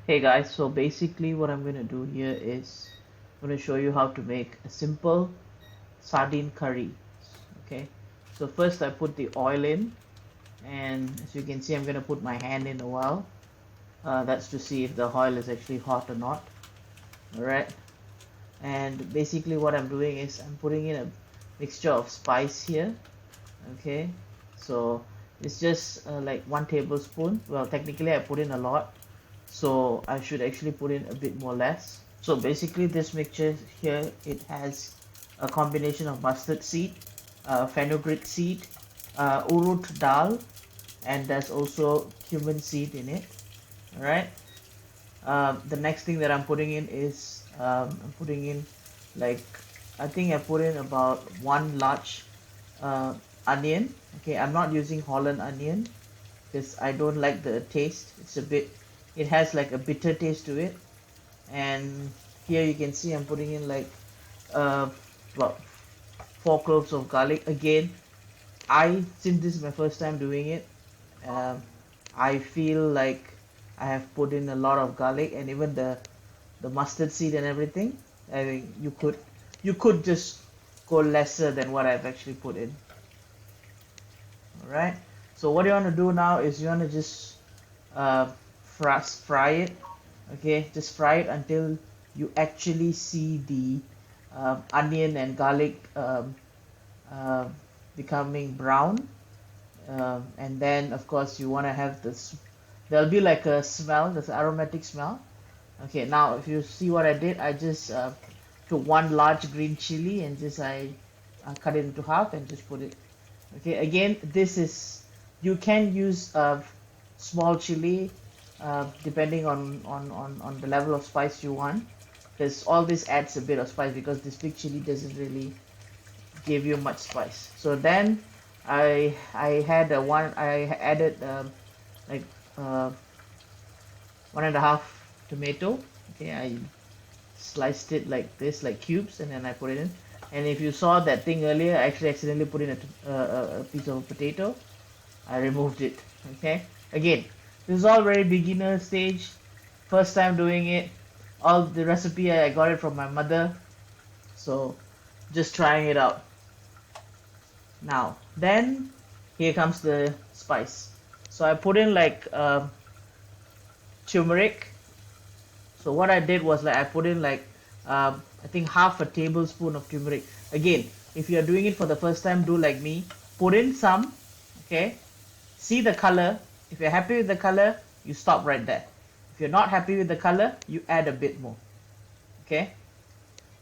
Hey guys, so basically what I'm going to do here is I'm going to show you how to make a simple sardine curry. Okay, so first I put the oil in, and as you can see I'm going to put my hand in a while. That's to see if the oil is actually hot or not. Alright, and basically what I'm doing is I'm putting in a mixture of spice here. Okay, so it's just like 1 tablespoon. Well, technically I put in a lot, so I should actually put in a bit more less. So basically this mixture here, it has a combination of mustard seed, fenugreek seed, Urud Dhal, and there's also cumin seed in it. Alright, the next thing that I'm putting in is I'm putting in, like, I think I put in about one large uh, onion. Okay, I'm not using Holland onion because I don't like the taste. It has like a bitter taste to it. And here you can see I'm putting in like uh, about 4 cloves of garlic. Again, since this is my first time doing it, um, I feel like I have put in a lot of garlic, and even the mustard seed and everything. I mean, you could just go lesser than what I've actually put in. All right. So what you want to do now is you want to just uh, fry it. Okay, just fry it until you actually see the onion and garlic uh, becoming brown. And then of course you want to have this, there'll be like a smell, this aromatic smell. Okay, now if you see what I did, I just took one large green chili and just I cut it into half and just put it. Okay, again, this is, you can use small chili depending on the level of spice you want, because all this adds a bit of spice, because this big chili doesn't really give you much spice. So then I added like uh, 1.5 tomato. Okay, I sliced it like this, like cubes, and then I put it in. And if you saw that thing earlier, I actually accidentally put in a piece of potato. I removed it. Okay, again, this is all very beginner stage, first time doing it. All the recipe I got it from my mother, so just trying it out. Now then, here comes the spice. So I put in like turmeric. So what I did was, like, I put in like I think half a tablespoon of turmeric. Again, if you're doing it for the first time, do like me, put in some. Okay, see the color. If you're happy with the color, you stop right there. If you're not happy with the color, you add a bit more. Okay,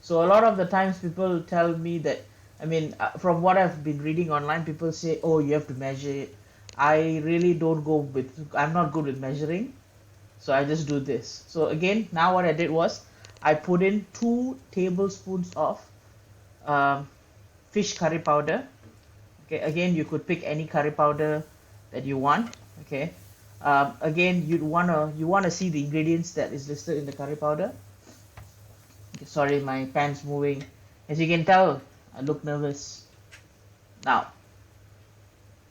so a lot of the times people tell me that, I mean, from what I've been reading online, people say, oh, you have to measure it. I really don't go with, I'm not good with measuring, so I just do this. So again, now what I did was I put in 2 tablespoons of um, fish curry powder. Okay, again, you could pick any curry powder that you want. Okay, again, you wanna see the ingredients that is listed in the curry powder. Okay, sorry, my pan's moving. As you can tell, I look nervous. Now,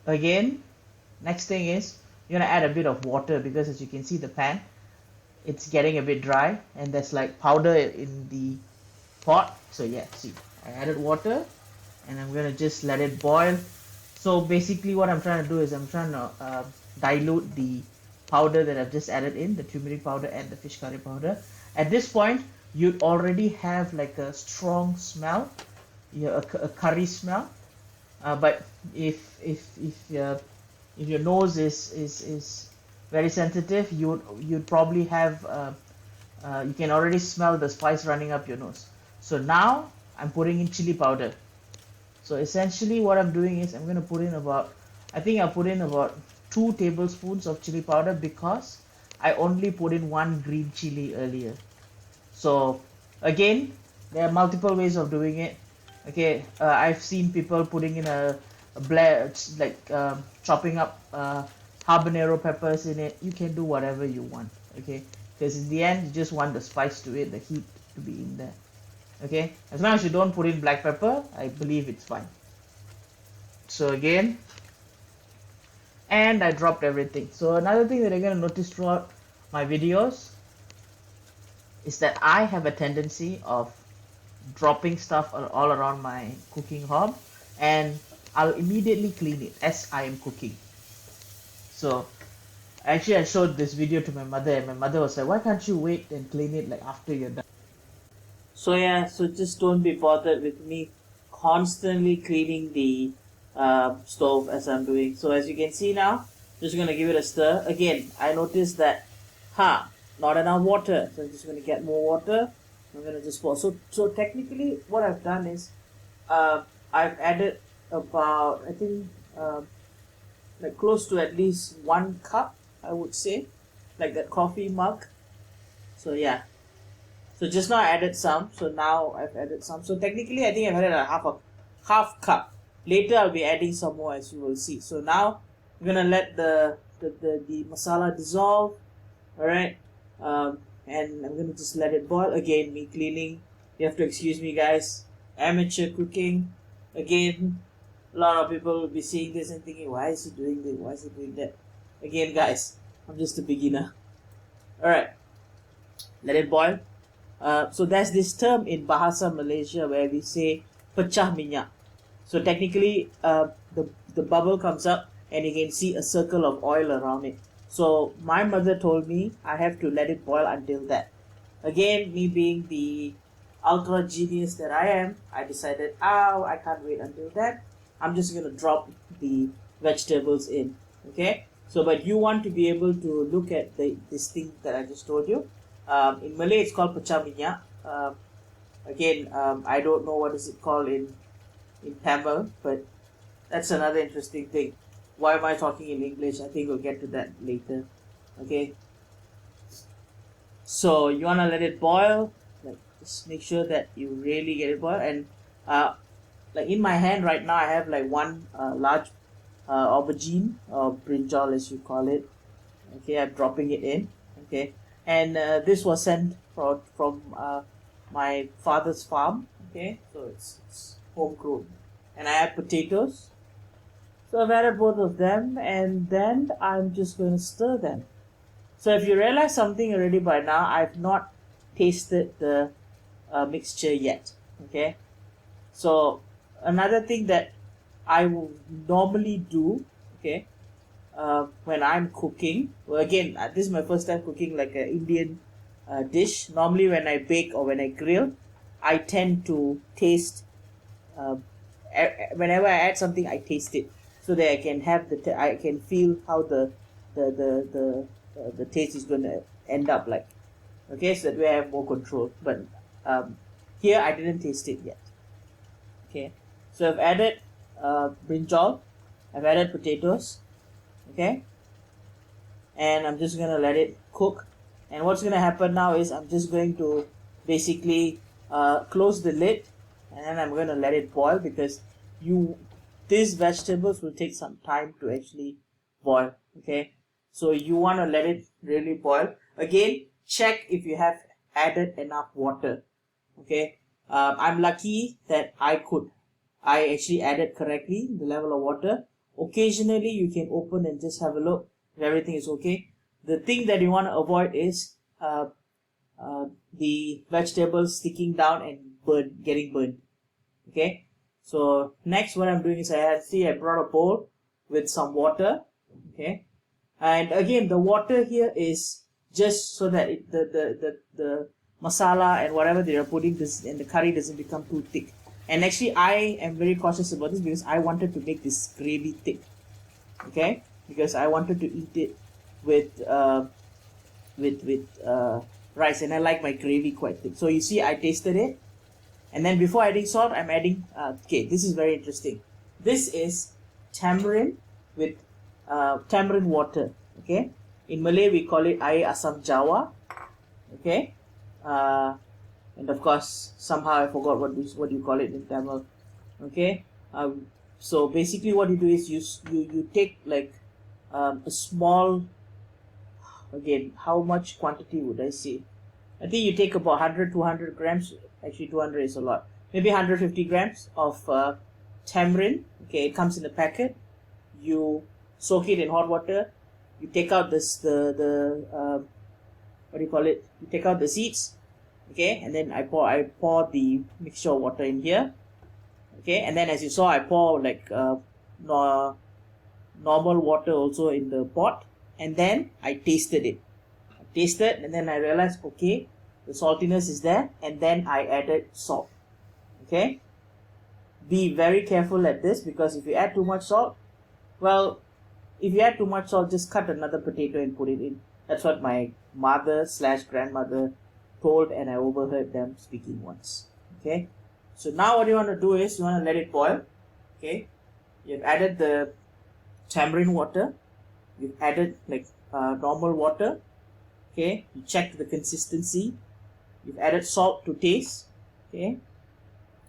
again, next thing is you're gonna add a bit of water, because as you can see the pan, it's getting a bit dry and there's like powder in the pot. So yeah, see, I added water and I'm gonna just let it boil. So basically what I'm trying to do is I'm trying to dilute the powder that I've just added in, the turmeric powder and the fish curry powder. At this point, you'd already have like a strong smell, yeah, a curry smell. But if your nose is very sensitive, you'd probably have you can already smell the spice running up your nose. So now I'm putting in chili powder. So essentially what I'm doing is I'm going to put in about, I think I put in about 2 tablespoons of chili powder, because I only put in one green chili earlier. So again, there are multiple ways of doing it. Okay, I've seen people putting in a like chopping up habanero peppers in it. You can do whatever you want. Okay, because in the end you just want the spice to it, the heat to be in there. Okay, as long as you don't put in black pepper, I believe it's fine. So again, and I dropped everything. So another thing that you're gonna notice throughout my videos, is that I have a tendency of dropping stuff all around my cooking hob, and I'll immediately clean it as I am cooking. So actually I showed this video to my mother, and my mother was like, why can't you wait and clean it like after you're done? So yeah, so just don't be bothered with me constantly cleaning the stove as I'm doing. So as you can see now, just gonna give it a stir. Again, I noticed that, not enough water. So I'm just gonna get more water. I'm gonna just pour. So technically, what I've done is, I've added about, I think, like close to at least 1 cup, I would say, like that coffee mug. So yeah. So just now I added some, so now I've added some. So technically I think I've added a half cup. Later I'll be adding some more, as you will see. So now I'm gonna let the masala dissolve. Alright. And I'm gonna just let it boil. Again, me cleaning. You have to excuse me, guys. Amateur cooking. Again, a lot of people will be seeing this and thinking, why is he doing this? Why is he doing that? Again, guys, I'm just a beginner. Alright. Let it boil. So there's this term in Bahasa Malaysia where we say pecah minyak. So technically, the bubble comes up and you can see a circle of oil around it. So my mother told me I have to let it boil until that. Again, me being the ultra genius that I am, I decided, I can't wait until that. I'm just gonna drop the vegetables in. Okay. So, but you want to be able to look at this thing that I just told you. In Malay, it's called pecah minyak. Again, I don't know what is it called in Tamil, but that's another interesting thing. Why am I talking in English? I think we'll get to that later. Okay. So you wanna let it boil. Like, just make sure that you really get it boiled. And like in my hand right now, I have like one large aubergine or brinjal, as you call it. Okay, I'm dropping it in. Okay. And this was sent from my father's farm. Okay, so it's homegrown. And I have potatoes. So I've added both of them, and then I'm just going to stir them. So if you realize something already by now, I've not tasted the mixture yet. Okay, so another thing that I will normally do, okay, when I'm cooking, well, again, this is my first time cooking like an Indian dish. Normally when I bake or when I grill, I tend to taste, whenever I add something, I taste it so that I can have I can feel how the taste is going to end up like. Okay, so that way I have more control. But here I didn't taste it yet. Okay, so I've added brinjal, I've added potatoes. Okay, and I'm just gonna let it cook. And what's gonna happen now is I'm just going to basically close the lid, and then I'm gonna let it boil, because these vegetables will take some time to actually boil. Okay, so you want to let it really boil. Again, check if you have added enough water. Okay, I'm lucky that I actually added correctly the level of water. Occasionally you can open and just have a look if everything is okay. The thing that you want to avoid is the vegetables sticking down and getting burned. Okay, so next what I'm doing is I brought a bowl with some water. Okay, and again the water here is just so that the masala and whatever they are putting and the curry doesn't become too thick. And actually I am very cautious about this because I wanted to make this gravy thick. Okay, because I wanted to eat it with rice, and I like my gravy quite thick. So you see, I tasted it, and then before adding salt, I'm adding okay, this is very interesting. This is tamarind with tamarind water. Okay, in Malay we call it air asam Jawa. Okay, and of course somehow I forgot what you call it in Tamil. Okay, so basically what you do is you take like a small, again, how much quantity would I say? I think you take about 100-200 grams. Actually 200 is a lot. Maybe 150 grams of tamarind. Okay, it comes in a packet. You soak it in hot water. You take out what do you call it? You take out the seeds. Okay, and then I pour the mixture of water in here. Okay, and then as you saw, I pour like normal water also in the pot, and then I tasted it. I tasted, and then I realized, okay, the saltiness is there, and then I added salt. Okay, be very careful at this, because if you add too much salt, well, if you add too much salt, just cut another potato and put it in. That's what my mother/grandmother told, and I overheard them speaking once. Okay, so now what you want to do is you want to let it boil. Okay, you've added the tamarind water, you've added like normal water. Okay, you check the consistency, you've added salt to taste. Okay,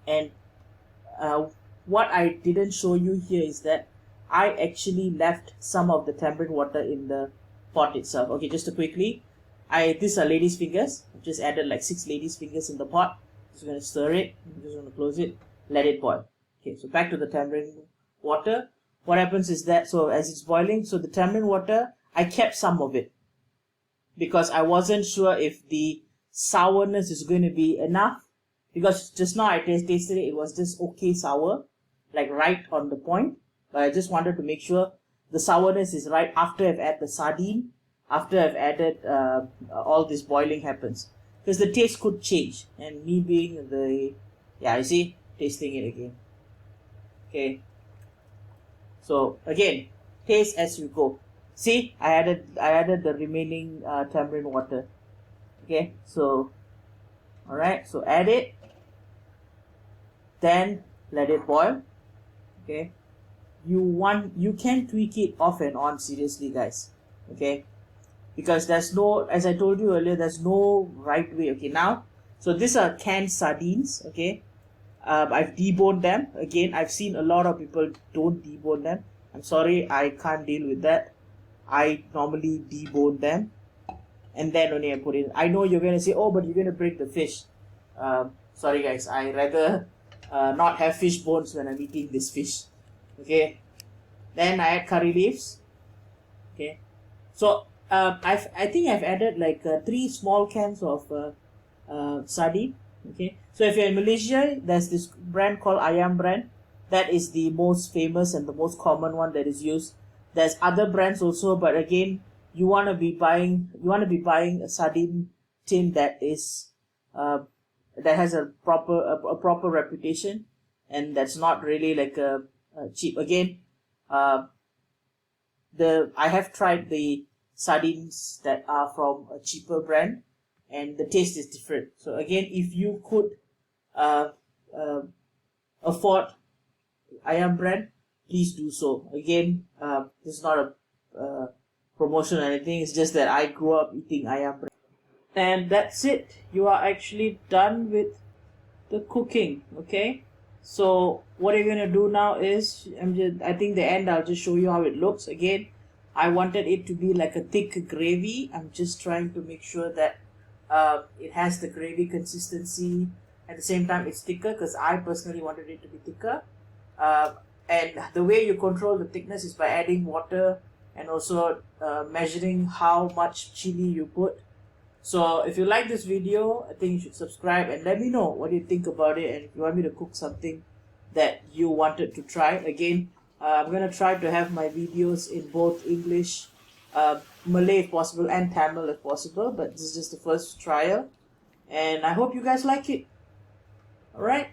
and what I didn't show you here is that I actually left some of the tamarind water in the pot itself. Okay, just to quickly, these are ladies' fingers. I've just added like 6 ladies' fingers in the pot. Just going to stir it. I'm just going to close it. Let it boil. Okay, so back to the tamarind water. What happens is that, so as it's boiling, so the tamarind water, I kept some of it because I wasn't sure if the sourness is going to be enough. Because just now I tasted it, it was just okay sour, like right on the point. But I just wanted to make sure the sourness is right after I've added the sardine, after I've added all this boiling happens. Because the taste could change. And me being you see, tasting it again. Okay. So again, taste as you go. See, I added the remaining tamarind water. Okay, so alright, so add it. Then let it boil. Okay. You can tweak it off and on, seriously guys. Okay, because there's no, as I told you earlier, there's no right way. Okay, now, so these are canned sardines. Okay, I've deboned them. Again, I've seen a lot of people don't debone them. I'm sorry, I can't deal with that. I normally debone them and then only I put it in. I know you're gonna say, oh, but you're gonna break the fish. Sorry guys, I rather not have fish bones when I'm eating this fish. Okay, then I add curry leaves. Okay, so I think I've added like 3 small cans of sardine. Okay, so if you're in Malaysia, there's this brand called Ayam brand. That is the most famous and the most common one that is used. There's other brands also, but again, you want to be buying a sardine tin that is that has a proper reputation, and that's not really like a cheap. Again, I have tried the sardines that are from a cheaper brand, and the taste is different. So again, if you could afford Ayam brand, please do so. Again, this is not a promotion or anything. It's just that I grew up eating Ayam brand. And that's it. You are actually done with the cooking. Okay, so what you're gonna do now is, I think the end, I'll just show you how it looks. Again, I wanted it to be like a thick gravy. I'm just trying to make sure that it has the gravy consistency. At the same time, it's thicker because I personally wanted it to be thicker. And the way you control the thickness is by adding water and also measuring how much chili you put. So if you like this video, I think you should subscribe and let me know what you think about it, and if you want me to cook something that you wanted to try. Again, I'm going to try to have my videos in both English, Malay if possible, and Tamil if possible, but this is just the first trial, and I hope you guys like it. Alright,